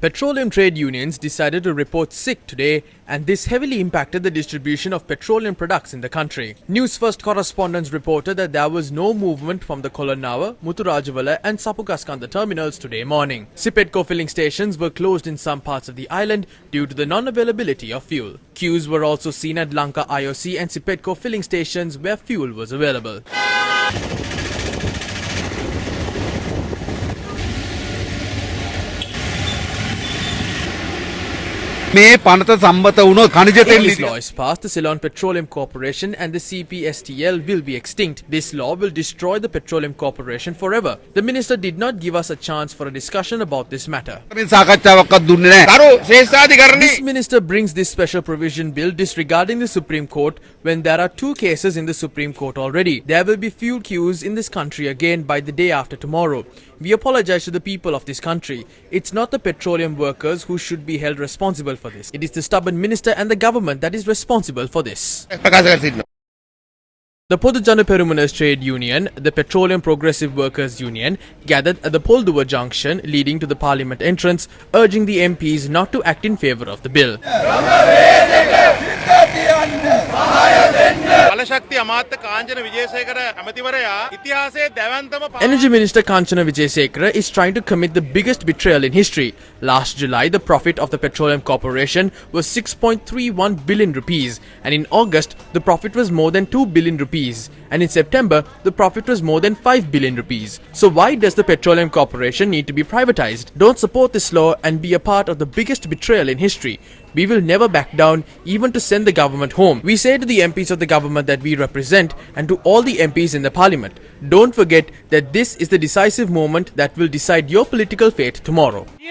Petroleum trade unions decided to report sick today, and this heavily impacted the distribution of petroleum products in the country. Newsfirst correspondents reported that there was no movement from the Kolonnawa, Muthurajavala and Sapukaskanda terminals today morning. Sipetco filling stations were closed in some parts of the island due to the non-availability of fuel. Queues were also seen at Lanka IOC and Sipetco filling stations where fuel was available. If this law is passed, the Ceylon Petroleum Corporation and the CPSTL will be extinct. This law will destroy the Petroleum Corporation forever. The minister did not give us a chance for a discussion about this matter. This minister brings this special provision bill disregarding the Supreme Court when there are two cases in the Supreme Court already. There will be fuel queues in this country again by the day after tomorrow. We apologize to the people of this country. It's not the petroleum workers who should be held responsible for this. It is the stubborn minister and the government that is responsible for this. The Podujana Perumanas Trade Union, the Petroleum Progressive Workers Union, gathered at the Polduwa junction leading to the parliament entrance, urging the MPs not to act in favour of the bill. Energy Minister Kanchana Wijesekara is trying to commit the biggest betrayal in history. Last July, the profit of the Petroleum Corporation was 6.31 billion rupees, and in August, the profit was more than 2 billion rupees, and in September, the profit was more than 5 billion rupees. So why does the Petroleum Corporation need to be privatized? Don't support this law and be a part of the biggest betrayal in history. We will never back down, even to send the government home. We say to the MPs of the government that we represent and to all the MPs in the parliament, don't forget that this is the decisive moment that will decide your political fate tomorrow. The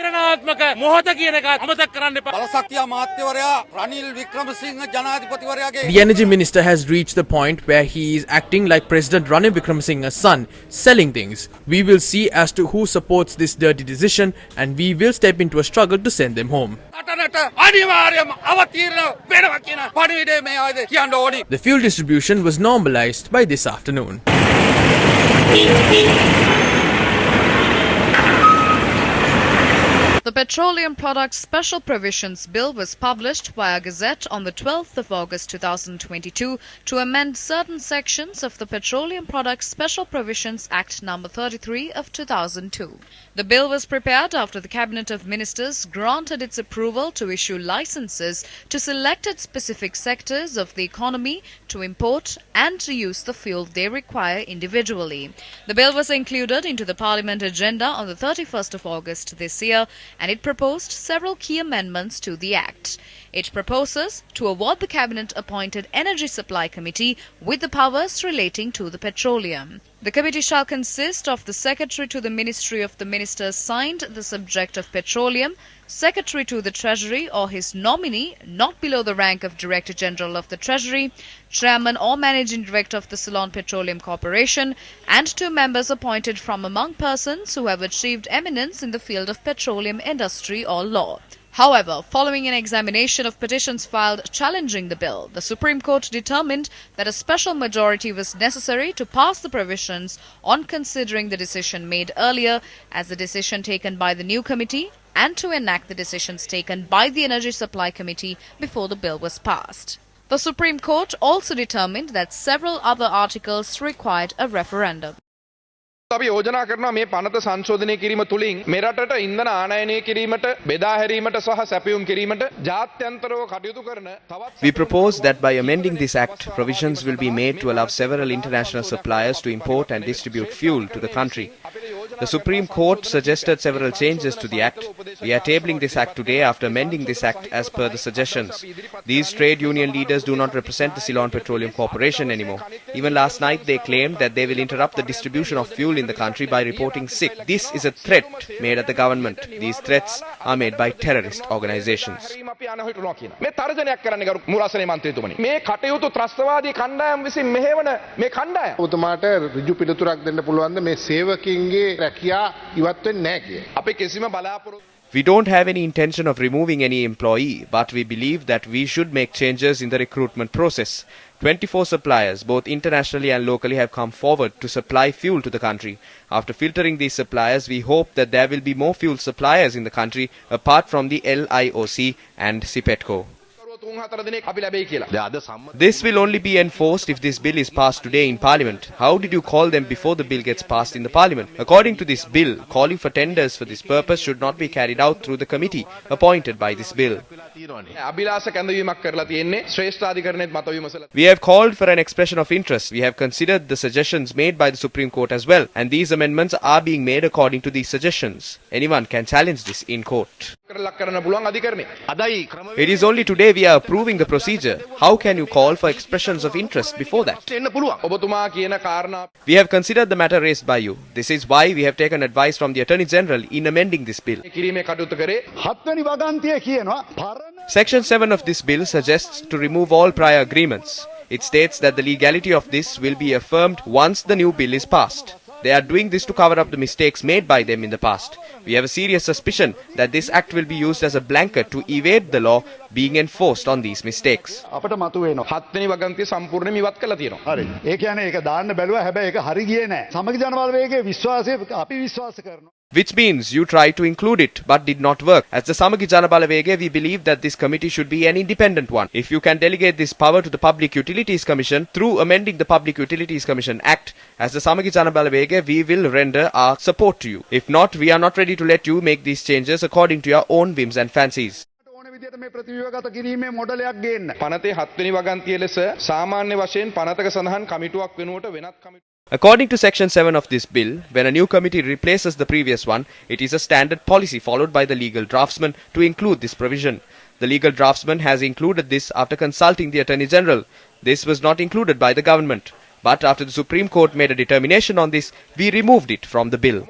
Energy Minister has reached the point where he is acting like President Ranil Wickremesinghe's son, selling things. We will see as to who supports this dirty decision, and we will step into a struggle to send them home. The fuel distribution was normalized by this afternoon. The Petroleum Products Special Provisions Bill was published via Gazette on the 12th of August 2022 to amend certain sections of the Petroleum Products Special Provisions Act No. 33 of 2002. The bill was prepared after the Cabinet of Ministers granted its approval to issue licenses to selected specific sectors of the economy to import and to use the fuel they require individually. The bill was included into the Parliament agenda on the 31st of August this year, and it proposed several key amendments to the Act. It proposes to award the Cabinet-appointed Energy Supply Committee with the powers relating to the petroleum. The committee shall consist of the Secretary to the Ministry of the Minister assigned the subject of petroleum, Secretary to the Treasury or his nominee not below the rank of Director General of the Treasury, Chairman or Managing Director of the Ceylon Petroleum Corporation, and 2 members appointed from among persons who have achieved eminence in the field of petroleum industry or law. However, following an examination of petitions filed challenging the bill, the Supreme Court determined that a special majority was necessary to pass the provisions on considering the decision made earlier as the decision taken by the new committee and to enact the decisions taken by the Energy Supply Committee before the bill was passed. The Supreme Court also determined that several other articles required a referendum. අපි යෝජනා කරනවා මේ පනත සංශෝධනය කිරීම තුලින් මෙරටට ඉන්ධන ආනයනය කිරීමට බෙදා හැරීමට සහ සැපයුම් කිරීමට ජාත්‍යන්තරව කටයුතු කරන තවත් We propose that by amending this act, provisions will be made to allow several international suppliers to import and distribute fuel to the country. The Supreme Court suggested several changes to the act. We are tabling this act today after amending this act as per the suggestions. These trade union leaders do not represent the Ceylon Petroleum Corporation anymore. Even last night they claimed that they will interrupt the distribution of fuel in the country by reporting sick. This is a threat made at the government. These threats are made by terrorist organizations. මේ තර්ජනයක් කරන්න ගරු මුරාසනේ මන්ත්‍රීතුමනි මේ කටයුතු ත්‍රස්තවාදී කණ්ඩායම් විසින් මෙහෙවන මේ කණ්ඩායම් ඔබතුමාට ඍජු පිළිතුරක් දෙන්න පුළුවන්ද මේ සේවකින්ගේ රැකියා ඉවත් වෙන්නේ නැහැ කිය. අපි කිසිම බලාපොරොත්තු We don't have any intention of removing any employee, but we believe that we should make changes in the recruitment process. 24 suppliers, both internationally and locally, have come forward to supply fuel to the country. After filtering these suppliers, we hope that there will be more fuel suppliers in the country apart from the LIOC and CPETCO. This will only be enforced if this bill is passed today in Parliament. How did you call them before the bill gets passed in the Parliament? According to this bill, calling for tenders for this purpose should not be carried out through the committee appointed by this bill. We have called for an expression of interest. We have considered the suggestions made by the Supreme Court as well, and these amendments are being made according to these suggestions. Anyone can challenge this in court. It is only today we are approving the procedure. How can you call for expressions of interest before that? We have considered the matter raised by you. This is why we have taken advice from the Attorney General in amending this bill. Section 7 of this bill suggests to remove all prior agreements. It states that the legality of this will be affirmed once the new bill is passed. They are doing this to cover up the mistakes made by them in the past. We have a serious suspicion that this act will be used as a blanket to evade the law being enforced on these mistakes. Which means you tried to include it but did not work. As the Samagi Jana Balawege, we believe that this committee should be an independent one. If you can delegate this power to the Public Utilities Commission through amending the Public Utilities Commission Act, as the Samagi Jana Balawege, we will render our support to you. If not, we are not ready to let you make these changes according to your own whims and fancies. According to Section 7 of this bill, when a new committee replaces the previous one, it is a standard policy followed by the legal draftsman to include this provision. The legal draftsman has included this after consulting the Attorney General. This was not included by the government. But after the Supreme Court made a determination on this, we removed it from the bill.